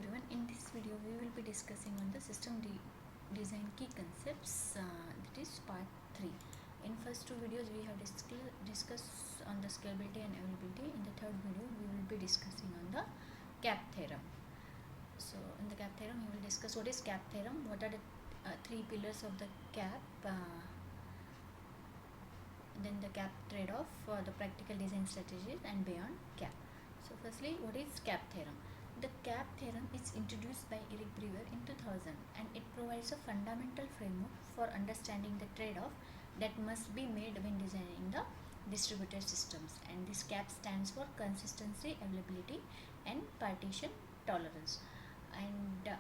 everyone. In this video we will be discussing on the system design key concepts, that is part 3. In first two videos we have discussed on the scalability and availability. In the third video we will be discussing on the cap theorem. So in the cap theorem we will discuss what is cap theorem, what are the three pillars of the cap, then the cap trade-off, the practical design strategies, and beyond cap. So firstly, what is cap theorem? The cap theorem is introduced by Eric Brewer in 2000 and it provides a fundamental framework for understanding the trade-off that must be made when designing the distributed systems, and this cap stands for consistency, availability, and partition tolerance. And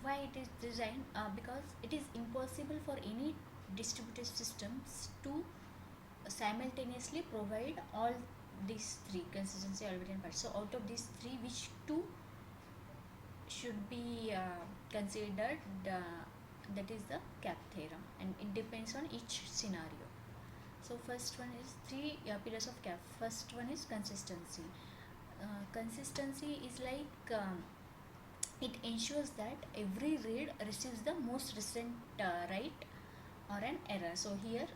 why it is designed? Because it is impossible for any distributed systems to simultaneously provide all these three: consistency, availability, and partition. So out of these three, which two should be considered, that is the cap theorem, and it depends on each scenario. So first one is three pillars of cap. First one is consistency. Consistency is like it ensures that every read receives the most recent write or an error. So here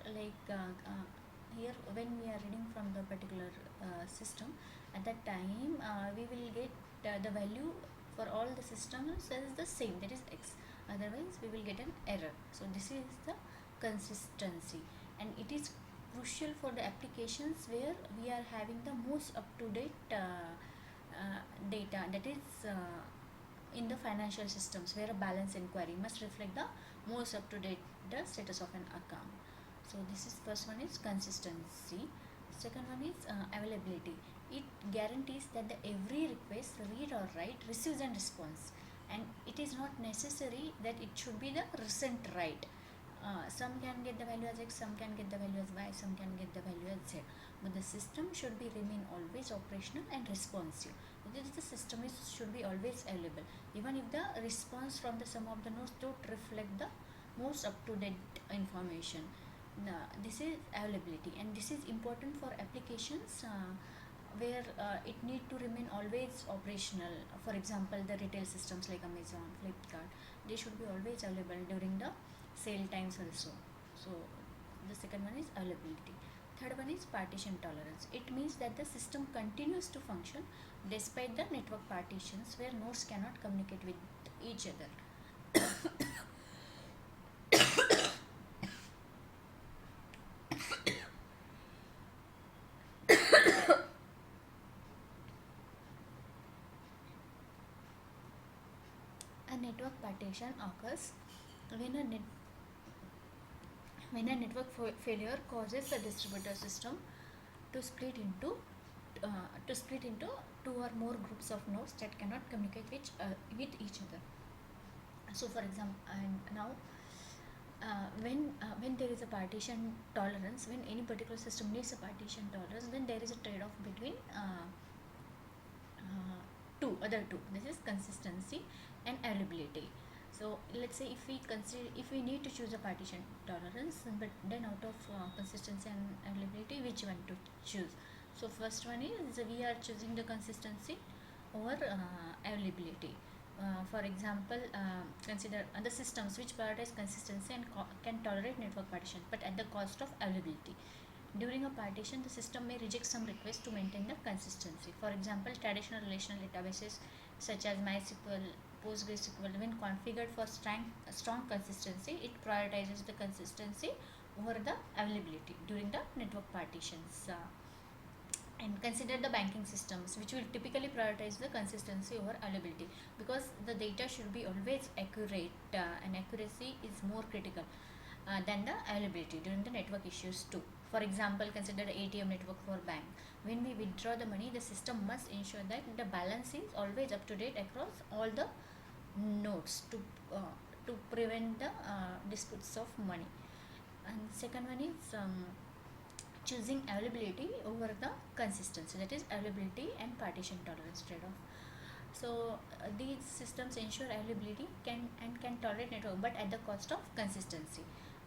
here when we are reading from the particular system, at that time we will get the value for all the systems as the same, that is x, otherwise we will get an error. So this is the consistency, and it is crucial for the applications where we are having the most up-to-date data, that is in the financial systems, where a balance inquiry must reflect the most up-to-date the status of an account. So this is first one is consistency. Second one is availability. It guarantees that the every request, read or write, receives a response, and it is not necessary that it should be the recent write. Some can get the value as x, some can get the value as y, some can get the value as z, but the system should be remain always operational and responsive. The system should be always available, even if the response from the sum of the nodes don't reflect the most up-to-date information. This is availability, and this is important for applications where it need to remain always operational. For example, the retail systems like Amazon, Flipkart, they should be always available during the sale times also. So the second one is availability. Third one is partition tolerance. It means that the system continues to function despite the network partitions where nodes cannot communicate with each other. A network partition occurs when a network failure causes the distributor system to split into two or more groups of nodes that cannot communicate with each other. So for example, and now when there is a partition tolerance, when any particular system needs a partition tolerance, then there is a trade-off between other two. This is consistency and availability. So let's say if we need to choose a partition tolerance, but then out of consistency and availability, which one to choose? So first one is we are choosing the consistency over availability. For example, consider the systems which prioritize consistency and can tolerate network partition, but at the cost of availability. During a partition, the system may reject some requests to maintain the consistency. For example, traditional relational databases such as MySQL, PostgreSQL, when configured for strong consistency, it prioritizes the consistency over the availability during the network partitions. And consider the banking systems, which will typically prioritize the consistency over availability, because the data should be always accurate, and accuracy is more critical than the availability during the network issues too. For example, consider the ATM network for bank. When we withdraw the money, the system must ensure that the balance is always up to date across all the nodes to prevent the disputes of money. And second one is choosing availability over the consistency, that is availability and partition tolerance trade-off. So these systems ensure availability can tolerate network, but at the cost of consistency.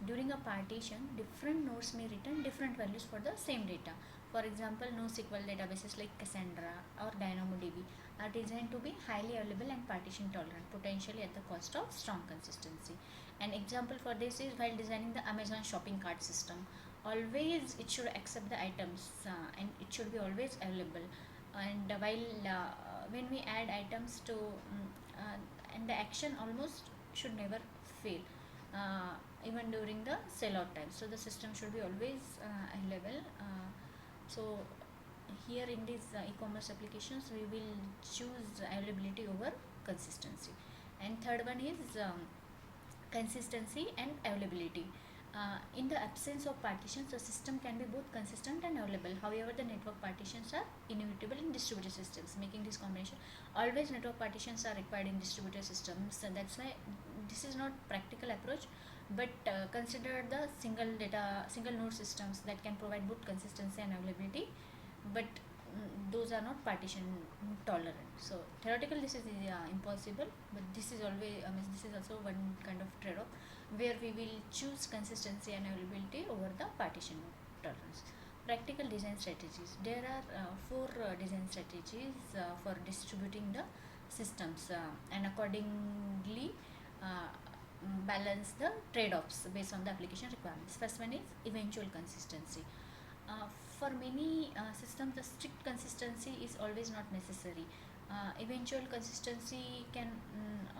During a partition, different nodes may return different values for the same data. For example, NoSQL databases like Cassandra or DynamoDB are designed to be highly available and partition tolerant, potentially at the cost of strong consistency. An example for this is while designing the Amazon shopping cart system, always it should accept the items and it should be always available. And when we add items to and the action almost should never fail, even during the sellout time. So the system should be always available. So here in these e-commerce applications, we will choose availability over consistency. And third one is consistency and availability. In the absence of partitions, the system can be both consistent and available. However, the network partitions are inevitable in distributed systems, making this combination. Always network partitions are required in distributed systems, so that's why this is not practical approach. But consider the single node systems that can provide both consistency and availability, but those are not partition tolerant. So theoretical this is impossible, but this is always this is also one kind of trade-off where we will choose consistency and availability over the partition tolerance. Practical design strategies. There are four design strategies for distributing the systems and accordingly balance the trade-offs based on the application requirements. First one is eventual consistency. For many systems, the strict consistency is always not necessary. Eventual consistency can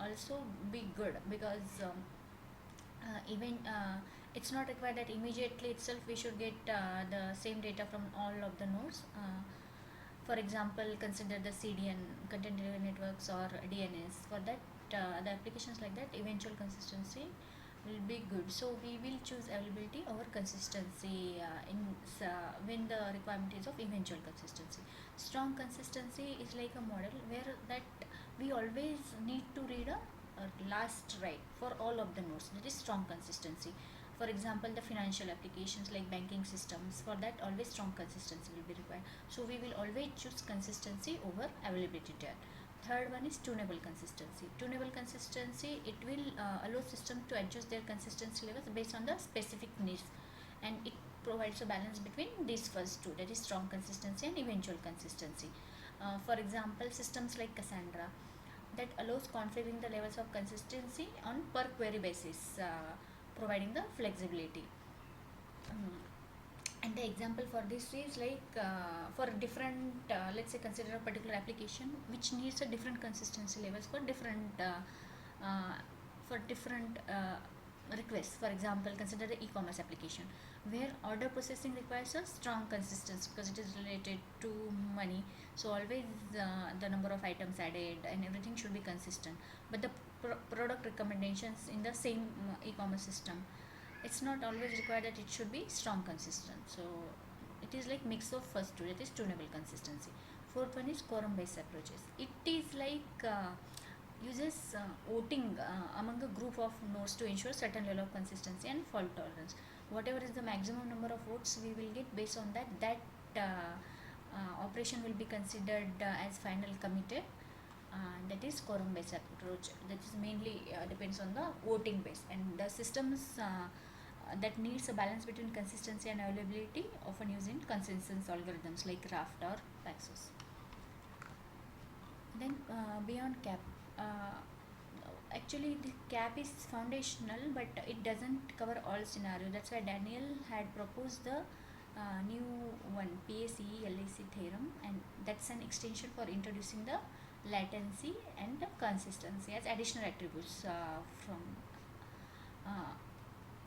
also be good because even it's not required that immediately itself we should get the same data from all of the nodes. For example, consider the CDN, content delivery networks, or DNS. For that, the applications like that, eventual consistency will be good. So we will choose availability over consistency when the requirement is of eventual consistency. Strong consistency is like a model where that we always need to read a last write for all of the nodes. That is strong consistency. For example, the financial applications like banking systems, for that always strong consistency will be required. So we will always choose consistency over availability there. Third one is tunable consistency. Tunable consistency, it will allow system to adjust their consistency levels based on the specific needs, and it provides a balance between these first two, that is strong consistency and eventual consistency. For example, systems like Cassandra that allows configuring the levels of consistency on per query basis, providing the flexibility. And the example for this is like for different let's say consider a particular application which needs a different consistency levels for different requests. For example, consider the e-commerce application where order processing requires a strong consistency because it is related to money. So always the number of items added and everything should be consistent. But the product recommendations in the same e-commerce system, it's not always required that it should be strong consistent. So it is like mix of first two, that is tunable consistency. Fourth one is quorum based approaches. It is like uses voting among a group of nodes to ensure certain level of consistency and fault tolerance. Whatever is the maximum number of votes we will get, based on that operation will be considered as final committed. That is quorum based approach. That is mainly depends on the voting base, and the systems that needs a balance between consistency and availability often using consensus algorithms like Raft or Paxos. Then beyond CAP, actually the CAP is foundational, but it doesn't cover all scenarios. That's why Daniel had proposed the new one, PACE-LAC theorem, and that's an extension for introducing the latency and the consistency as additional attributes from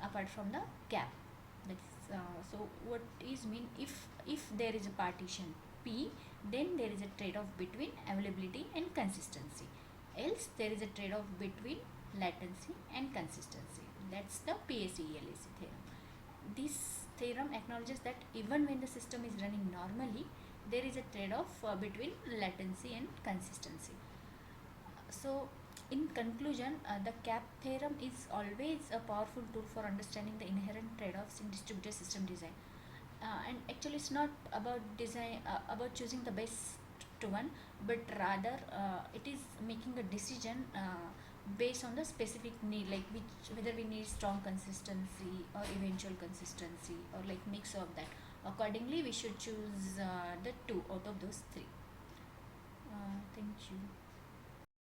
apart from the CAP. That's so what is mean, if there is a partition P, then there is a trade-off between availability and consistency, else there is a trade-off between latency and consistency. That's the PACE-LAC theorem. This theorem acknowledges that even when the system is running normally, there is a trade-off between latency and consistency. So in conclusion, the CAP theorem is always a powerful tool for understanding the inherent trade-offs in distributed system design. And actually it's not about design about choosing the best one, but rather it is making a decision based on the specific need, like whether we need strong consistency or eventual consistency, or like mix of that, Accordingly, we should choose the two out of those three. Thank you.